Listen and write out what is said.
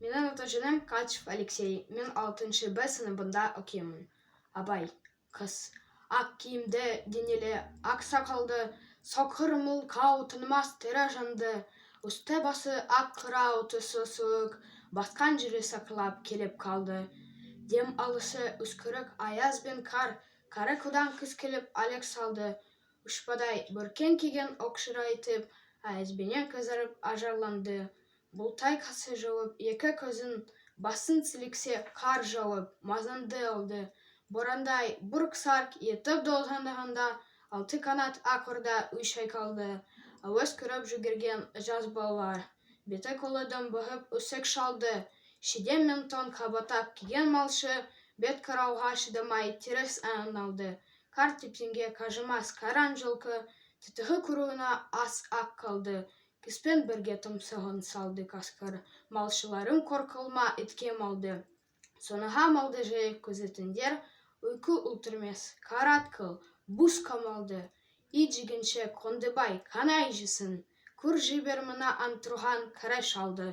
Менің аты-жөнім Качев Алексей. Мен 6-шы Б сыныбында оқимын. Абай, қыз. Ақ киімді, денелі, ақ сақалды, соқыр мылқау тынымас тірі жанды, үсті басы ақ қырау түсі суық, басқан жері сақылап келіп қалды. Дем алысы үскірік аяз бен қар, кәрі күдан күз келіп әлек салды. Ұшпадай бүркен киген оқшырайтып, аязбенен қызарып ажарланды. Бұлтай қасы жауып, екі көзін басын сілексе қар жауып, мазанды алды. Борандай бұрқ-сарқ етіп долғандағанда, 6 қанат ақ орда үй шайқалды. Ауыз көріп жүгірген жас балалар, беті қолы домбығып өсек шалды. Шидем мен тон қабатап киген малшы, бет қарауға шыдамай теріс айналды. Қар тепсеңге қажымас қаран жылқы, тітігі құруына ас ақ қалды. Кіспен бірге тұмсығын салды қасқыр, малшыларын қорқылма итке малды. Соныға малды жайып көзетіндер, ұйқы өлтірмес, қарат қыл, бұз қамалды. Ит жегенше Қондыбай қанай жесін, күр жібер мына антұрған кәрі шалды.